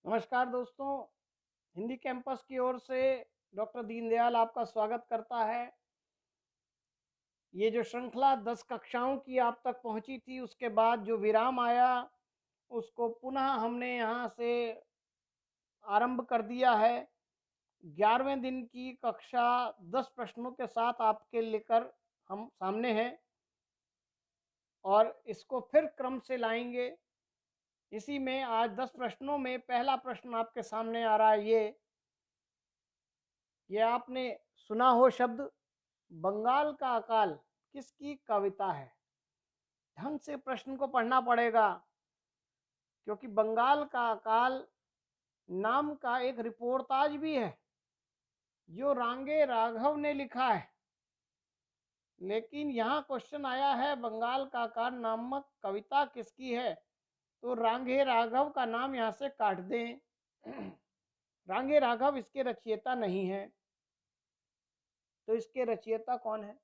नमस्कार दोस्तों, हिंदी कैंपस की ओर से डॉक्टर दीनदयाल आपका स्वागत करता है। ये जो श्रृंखला 10 कक्षाओं की आप तक पहुंची थी, उसके बाद जो विराम आया उसको पुनः हमने यहाँ से आरंभ कर दिया है। 11वें दिन की कक्षा 10 प्रश्नों के साथ आपके लेकर हम सामने हैं और इसको फिर क्रम से लाएंगे। इसी में आज 10 प्रश्नों में पहला प्रश्न आपके सामने आ रहा है। ये आपने सुना हो शब्द बंगाल का अकाल किसकी कविता है। ढंग से प्रश्न को पढ़ना पड़ेगा क्योंकि बंगाल का अकाल नाम का एक रिपोर्टाज भी है जो रांगे राघव ने लिखा है। लेकिन यहाँ क्वेश्चन आया है बंगाल का अकाल नामक कविता किसकी है, तो रांगे राघव का नाम यहाँ से काट दें। रांगे राघव इसके रचयिता नहीं है, तो इसके रचयिता कौन है।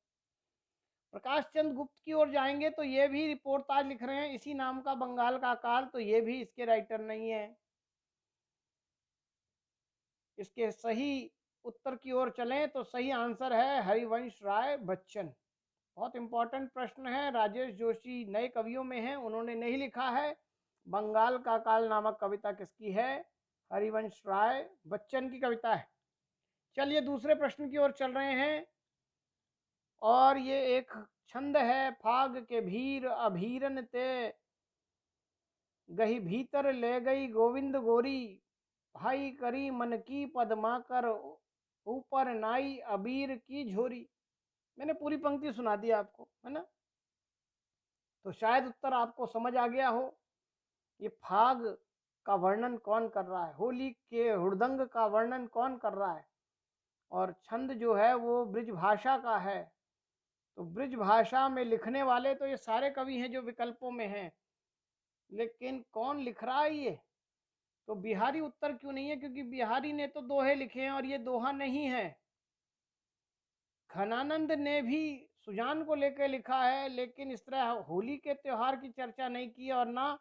प्रकाश चंद्र गुप्त की ओर जाएंगे तो ये भी रिपोर्टाज लिख रहे हैं इसी नाम का बंगाल का अकाल, तो ये भी इसके राइटर नहीं है। इसके सही उत्तर की ओर चलें तो सही आंसर है हरिवंश राय बच्चन। बहुत इंपॉर्टेंट प्रश्न है। राजेश जोशी नए कवियों में हैं, उन्होंने नहीं लिखा है बंगाल का अकाल नामक कविता किसकी है, हरिवंश राय बच्चन की कविता है। चलिए दूसरे प्रश्न की ओर चल रहे हैं और ये एक छंद है। फाग के भीर अभीरन ते गही भीतर ले गई गोविंद गोरी, भाई करी मन की पदमाकर ऊपर नाई अबीर की झोरी। मैंने पूरी पंक्ति सुना दी आपको, है ना, तो शायद उत्तर आपको समझ आ गया हो। ये फाग का वर्णन कौन कर रहा है, होली के हुड़दंग का वर्णन कौन कर रहा है, और छंद जो है वो ब्रिज भाषा का है। तो ब्रिज भाषा में लिखने वाले तो ये सारे कवि हैं जो विकल्पों में हैं, लेकिन कौन लिख रहा है ये, तो बिहारी उत्तर क्यों नहीं है, क्योंकि बिहारी ने तो दोहे लिखे हैं और ये दोहा नहीं है। घनानंद ने भी सुजान को लेकर लिखा है, लेकिन इस तरह होली के त्योहार की चर्चा नहीं की और ना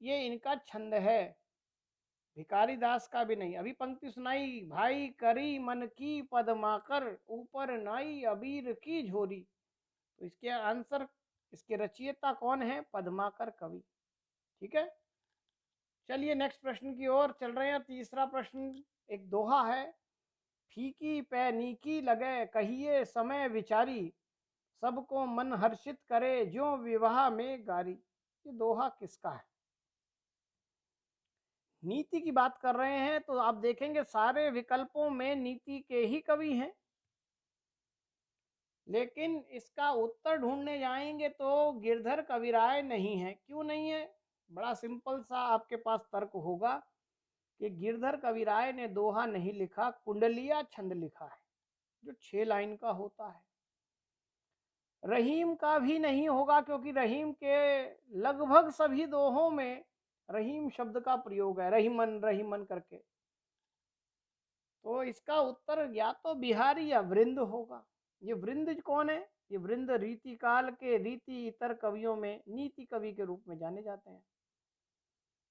ये इनका छंद है। भिखारी दास का भी नहीं। अभी पंक्ति सुनाई, भाई करी मन की पदमाकर ऊपर नाई अबीर की झोरी, तो इसके आंसर, इसके रचयिता कौन है, पदमाकर कवि। ठीक है, चलिए नेक्स्ट प्रश्न की ओर चल रहे हैं। तीसरा प्रश्न एक दोहा है। फीकी पै नीकी लगे कहिए समय विचारी, सबको मन हर्षित करे जो विवाह में गारी। ये दोहा किसका है। नीति की बात कर रहे हैं तो आप देखेंगे सारे विकल्पों में नीति के ही कवि हैं, लेकिन इसका उत्तर ढूंढने जाएंगे तो गिरधर कविराय नहीं है। क्यों नहीं है, बड़ा सिंपल सा आपके पास तर्क होगा कि गिरधर कविराय ने दोहा नहीं लिखा, कुंडलिया छंद लिखा है जो 6 लाइन का होता है। रहीम का भी नहीं होगा क्योंकि रहीम के लगभग सभी दोहों में रहीम शब्द का प्रयोग है, रहीमन रहीमन करके। तो इसका उत्तर या तो बिहारी या वृंद होगा। ये वृंद कौन है, ये वृंद रीति काल के रीति इतर कवियों में नीति कवि के रूप में जाने जाते हैं।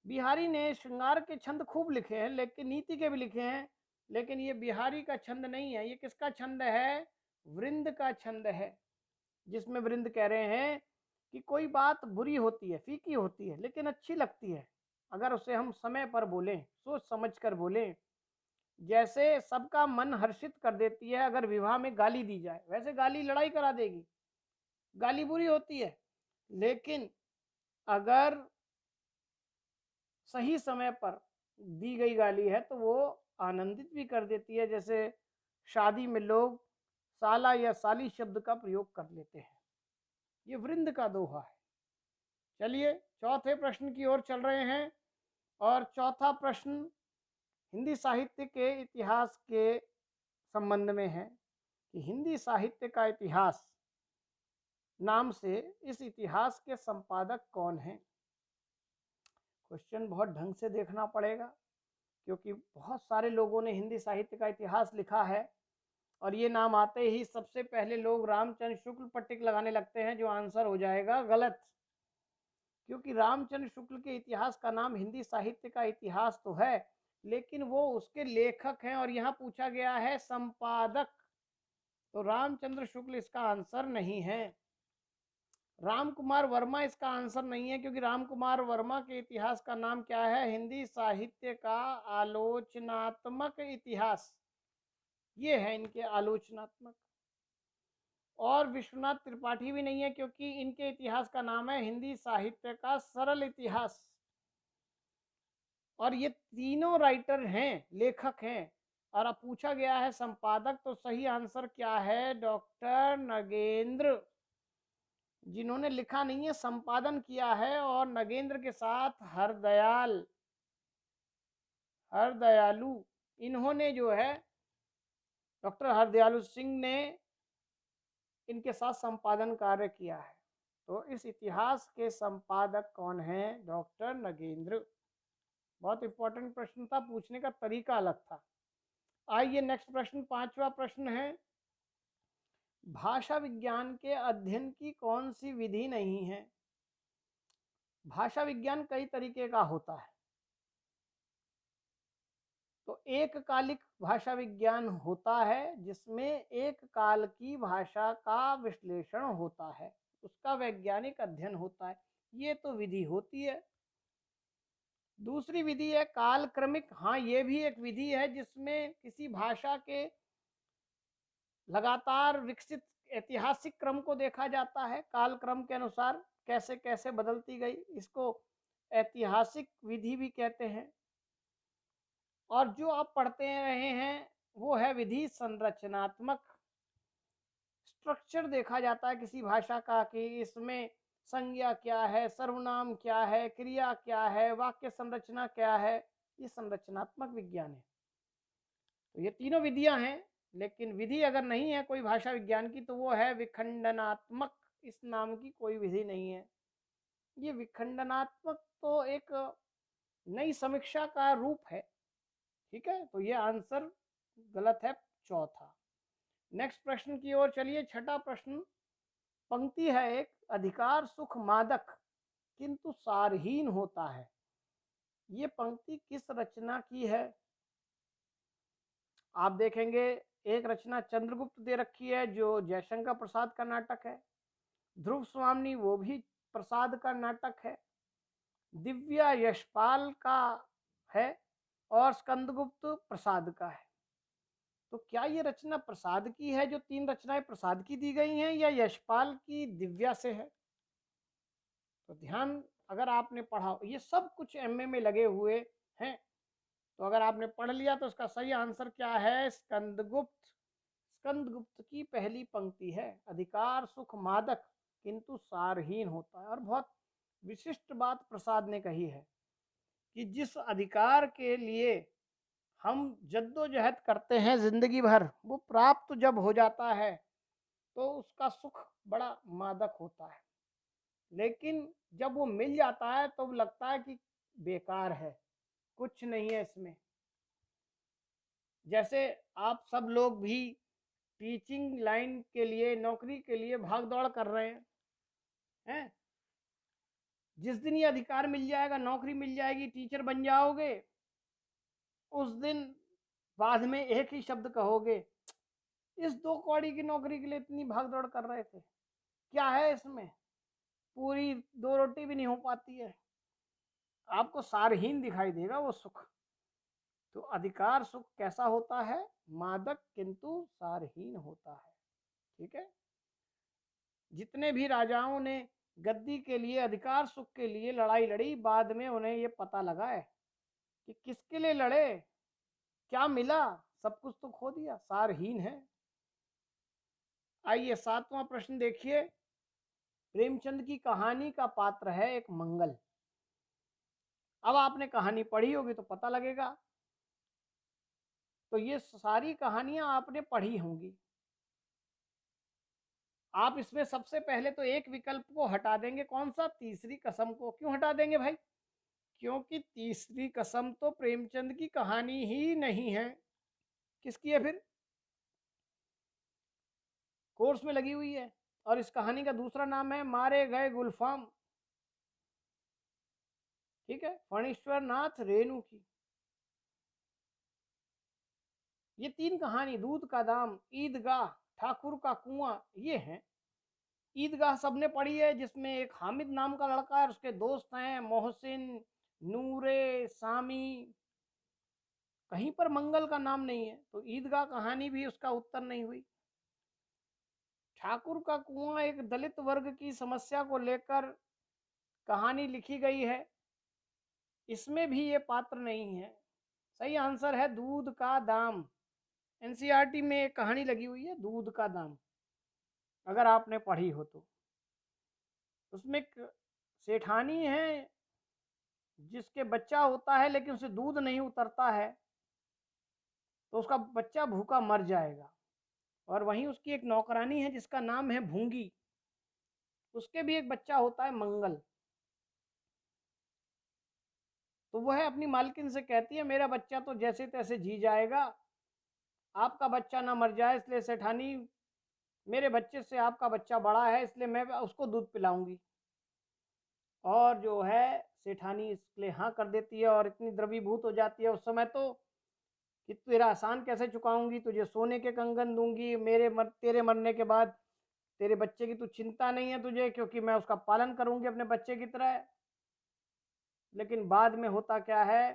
बिहारी ने श्रृंगार के छंद खूब लिखे हैं, लेकिन नीति के भी लिखे हैं, लेकिन ये बिहारी का छंद नहीं है। ये किसका छंद है, वृंद का छंद है, जिसमें वृंद कह रहे हैं कि कोई बात बुरी होती है, फीकी होती है, लेकिन अच्छी लगती है अगर उसे हम समय पर बोलें, सोच समझ कर बोलें। जैसे सबका मन हर्षित कर देती है अगर विवाह में गाली दी जाए, वैसे गाली लड़ाई करा देगी, गाली बुरी होती है, लेकिन अगर सही समय पर दी गई गाली है तो वो आनंदित भी कर देती है। जैसे शादी में लोग साला या साली शब्द का प्रयोग कर लेते हैं। ये वृंद का दोहा है। चलिए चौथे प्रश्न की ओर चल रहे हैं और चौथा प्रश्न हिंदी साहित्य के इतिहास के संबंध में है कि हिंदी साहित्य का इतिहास नाम से इस इतिहास के संपादक कौन हैं। क्वेश्चन बहुत ढंग से देखना पड़ेगा क्योंकि बहुत सारे लोगों ने हिंदी साहित्य का इतिहास लिखा है और ये नाम आते ही सबसे पहले लोग रामचंद्र शुक्ल पर टिक लगाने लगते हैं, जो आंसर हो जाएगा गलत, क्योंकि रामचंद्र शुक्ल के इतिहास का नाम हिंदी साहित्य का इतिहास तो है, लेकिन वो उसके लेखक हैं और यहाँ पूछा गया है संपादक, तो रामचंद्र शुक्ल इसका आंसर नहीं है। राम कुमार वर्मा इसका आंसर नहीं है, क्योंकि राम कुमार वर्मा के इतिहास का नाम क्या है? हिंदी साहित्य का आलोचनात्मक इतिहास, ये है इनके आलोचनात्मक। और विश्वनाथ त्रिपाठी भी नहीं है, क्योंकि इनके इतिहास का नाम है हिंदी साहित्य का सरल इतिहास। और ये तीनों राइटर हैं, लेखक हैं, और अब पूछा गया है संपादक, तो सही आंसर क्या है? डॉक्टर नगेंद्र, जिन्होंने लिखा नहीं है संपादन किया है। और नगेंद्र के साथ हरदयालु, इन्होंने जो है डॉक्टर हरदयालु सिंह ने इनके साथ संपादन कार्य किया है। तो इस इतिहास के संपादक कौन है? डॉक्टर नगेंद्र। बहुत इंपॉर्टेंट प्रश्न था, पूछने का तरीका अलग था। आइए नेक्स्ट प्रश्न, पांचवा प्रश्न है, भाषा विज्ञान के अध्ययन की कौन सी विधि नहीं है? भाषा विज्ञान कई तरीके का होता है। तो एककालिक भाषा विज्ञान होता है, जिसमें एक काल की भाषा का विश्लेषण होता है, उसका वैज्ञानिक अध्ययन होता है, ये तो विधि होती है। दूसरी विधि है कालक्रमिक, हाँ ये भी एक विधि है, जिसमें किसी भाषा के लगातार विकसित ऐतिहासिक क्रम को देखा जाता है, कालक्रम के अनुसार कैसे कैसे बदलती गई, इसको ऐतिहासिक विधि भी कहते हैं। और जो आप पढ़ते रहे हैं वो है विधि संरचनात्मक। स्ट्रक्चर देखा जाता है किसी भाषा का, कि इसमें संज्ञा क्या है, सर्वनाम क्या है, क्रिया क्या है, वाक्य संरचना क्या है, ये संरचनात्मक विज्ञान है। तो ये तीनों विधियां हैं, लेकिन विधि अगर नहीं है कोई भाषा विज्ञान की, तो वो है विखंडनात्मक। इस नाम की कोई विधि नहीं है। ये विखंडनात्मक तो एक नई समीक्षा का रूप है। ठीक है, तो ये आंसर गलत है, चौथा। नेक्स्ट प्रश्न की ओर चलिए, छठा प्रश्न। पंक्ति है एक, अधिकार सुख मादक किंतु सारहीन होता है। ये पंक्ति किस रचना की है? आप देखेंगे एक रचना चंद्रगुप्त दे रखी है, जो जयशंकर प्रसाद का नाटक है। ध्रुव स्वामी, वो भी प्रसाद का नाटक है। दिव्या यशपाल का है, और स्कंदगुप्त प्रसाद का है। तो क्या ये रचना प्रसाद की है, जो तीन रचनाएं प्रसाद की दी गई हैं, या यशपाल की दिव्या से है? तो ध्यान, अगर आपने पढ़ा, ये सब कुछ एमए में लगे हुए हैं, तो अगर आपने पढ़ लिया तो उसका सही आंसर क्या है? स्कंदगुप्त। स्कंदगुप्त की पहली पंक्ति है, अधिकार सुख मादक किंतु सारहीन होता है। और बहुत विशिष्ट बात प्रसाद ने कही है, कि जिस अधिकार के लिए हम जद्दोजहद करते हैं जिंदगी भर, वो प्राप्त जब हो जाता है तो उसका सुख बड़ा मादक होता है, लेकिन जब वो मिल जाता है तो लगता है कि बेकार है, कुछ नहीं है इसमें। जैसे आप सब लोग भी टीचिंग लाइन के लिए, नौकरी के लिए भाग दौड़ कर रहे हैं। जिस दिन ये अधिकार मिल जाएगा, नौकरी मिल जाएगी, टीचर बन जाओगे, उस दिन बाद में एक ही शब्द कहोगे, इस 2 कौड़ी की नौकरी के लिए इतनी भाग दौड़ कर रहे थे, क्या है इसमें? पूरी 2 रोटी भी नहीं हो पाती है। आपको सारहीन दिखाई देगा वो सुख। तो अधिकार सुख कैसा होता है? मादक किंतु सारहीन होता है। ठीक है, जितने भी राजाओं ने गद्दी के लिए, अधिकार सुख के लिए लड़ाई लड़ी, बाद में उन्हें ये पता लगा है कि किसके लिए लड़े, क्या मिला, सब कुछ तो खो दिया, सारहीन है। आइए सातवां प्रश्न देखिए। प्रेमचंद की कहानी का पात्र है एक मंगल। अब आपने कहानी पढ़ी होगी तो पता लगेगा। तो ये सारी कहानियां आपने पढ़ी होंगी। आप इसमें सबसे पहले तो एक विकल्प को हटा देंगे, कौन सा? तीसरी कसम को। क्यों हटा देंगे भाई? क्योंकि तीसरी कसम तो प्रेमचंद की कहानी ही नहीं है। किसकी है फिर? कोर्स में लगी हुई है। और इस कहानी का दूसरा नाम है मारे गए गुलफाम। ठीक है, फणीश्वर नाथ रेणु की। ये 3 कहानी, दूध का दाम, ईदगाह, ठाकुर का कुआं, ये हैं। ईदगाह सबने पढ़ी है, जिसमें एक हामिद नाम का लड़का है, उसके दोस्त हैं मोहसिन, नूरे, सामी, कहीं पर मंगल का नाम नहीं है, तो ईदगाह कहानी भी उसका उत्तर नहीं हुई। ठाकुर का कुआं एक दलित वर्ग की समस्या को लेकर कहानी लिखी गई है, इसमें भी ये पात्र नहीं है। सही आंसर है दूध का दाम। एनसीईआरटी में एक कहानी लगी हुई है दूध का दाम, अगर आपने पढ़ी हो तो। उसमें एक सेठानी है जिसके बच्चा होता है लेकिन उसे दूध नहीं उतरता है, तो उसका बच्चा भूखा मर जाएगा। और वहीं उसकी एक नौकरानी है जिसका नाम है भूंगी, उसके भी एक बच्चा होता है मंगल। तो वह अपनी मालकिन से कहती है मेरा बच्चा तो जैसे तैसे जी जाएगा, आपका बच्चा ना मर जाए, इसलिए सेठानी मेरे बच्चे से आपका बच्चा बड़ा है इसलिए मैं उसको दूध पिलाऊंगी। और जो है सेठानी इसके लिए हाँ कर देती है और इतनी द्रवीभूत हो जाती है उस समय तो कि तेरा एहसान कैसे चुकाऊंगी, तुझे सोने के कंगन दूंगी, तेरे मरने के बाद तेरे बच्चे की तो चिंता नहीं है तुझे, क्योंकि मैं उसका पालन करूंगी अपने बच्चे की तरह। लेकिन बाद में होता क्या है,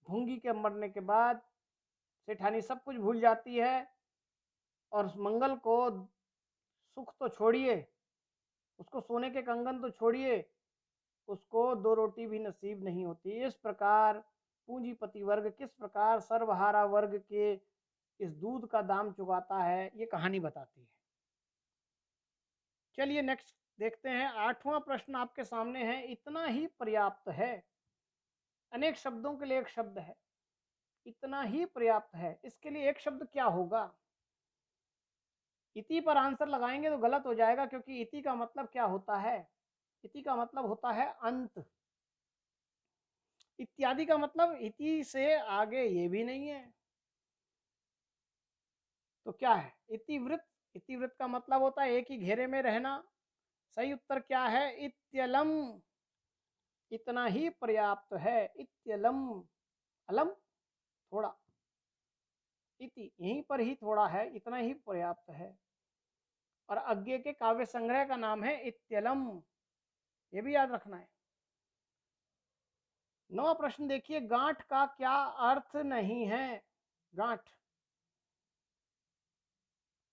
भूंगी के मरने के बाद सेठानी सब कुछ भूल जाती है और उस मंगल को सुख तो छोड़िए, उसको सोने के कंगन तो छोड़िए, उसको 2 रोटी भी नसीब नहीं होती। इस प्रकार पूंजीपति वर्ग किस प्रकार सर्वहारा वर्ग के इस दूध का दाम चुकाता है, ये कहानी बताती है। चलिए नेक्स्ट देखते हैं। 8वां प्रश्न आपके सामने है, इतना ही पर्याप्त है। अनेक शब्दों के लिए एक शब्द है, इतना ही पर्याप्त है, इसके लिए एक शब्द क्या होगा? इति पर आंसर लगाएंगे तो गलत हो जाएगा, क्योंकि इति का मतलब क्या होता है? इति का मतलब होता है अंत। इत्यादि का मतलब इति से आगे ये भी नहीं है, तो क्या है? इतिवृत्त। इतिवृत्त का मतलब होता है एक ही घेरे में रहना। सही उत्तर क्या है? इत्यलम। इतना ही पर्याप्त है, इत्यलम। अलम थोड़ा, इति यहीं पर ही थोड़ा है, इतना ही पर्याप्त है। और आगे के काव्य संग्रह का नाम है इत्यलम, ये भी याद रखना है। 9वां प्रश्न देखिए, गांठ का क्या अर्थ नहीं है? गांठ,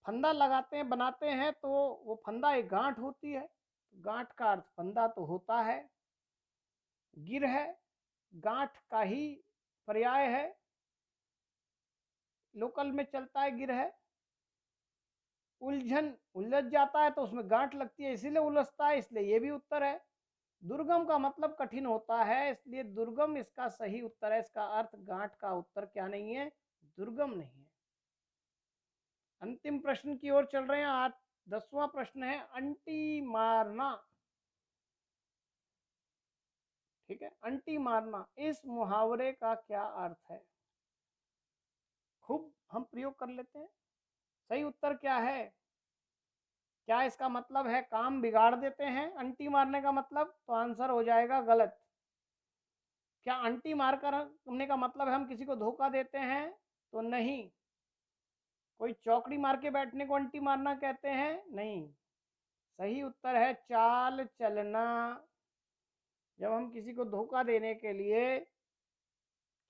फंदा लगाते हैं बनाते हैं तो वो फंदा एक गांठ होती है, गांठ का अर्थ फंदा तो होता है। गिर है, गांठ का ही पर्याय है, लोकल में चलता है गिर है। उलझन, उलझ जाता है तो उसमें गांठ लगती है इसीलिए उलझता है, इसलिए ये भी उत्तर है। दुर्गम का मतलब कठिन होता है, इसलिए दुर्गम इसका सही उत्तर है। इसका अर्थ गांठ का उत्तर क्या नहीं है? दुर्गम नहीं है। अंतिम प्रश्न की ओर चल रहे हैं। आज 10वां प्रश्न है, अंटी मारना। ठीक है, अंटी मारना, इस मुहावरे का क्या अर्थ है? खूब हम प्रयोग कर लेते हैं। सही उत्तर क्या है? क्या इसका मतलब है काम बिगाड़ देते हैं अंटी मारने का मतलब? तो आंसर हो जाएगा गलत। क्या अंटी मारकर करने का मतलब है हम किसी को धोखा देते हैं? तो नहीं। कोई चौकड़ी मार के बैठने को अंटी मारना कहते हैं? नहीं। सही उत्तर है चाल चलना। जब हम किसी को धोखा देने के लिए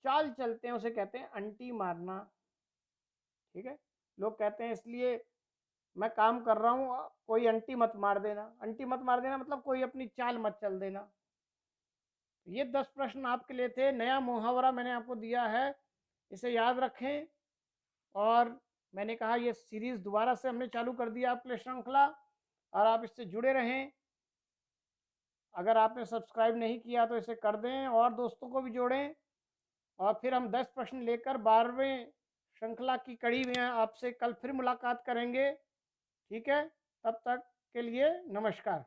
चाल चलते हैं उसे कहते हैं अंटी मारना। ठीक है, लोग कहते हैं इसलिए मैं काम कर रहा हूँ, कोई अंटी मत मार देना। अंटी मत मार देना मतलब कोई अपनी चाल मत चल देना। ये 10 प्रश्न आपके लिए थे। नया मुहावरा मैंने आपको दिया है, इसे याद रखें। और मैंने कहा ये सीरीज दोबारा से हमने चालू कर दिया आपके लिए श्रृंखला, और आप इससे जुड़े रहें। अगर आपने सब्सक्राइब नहीं किया तो इसे कर दें और दोस्तों को भी जोड़ें। और फिर हम 10 प्रश्न लेकर 12वें श्रृंखला की कड़ी में आपसे कल फिर मुलाकात करेंगे। ठीक है, तब तक के लिए नमस्कार।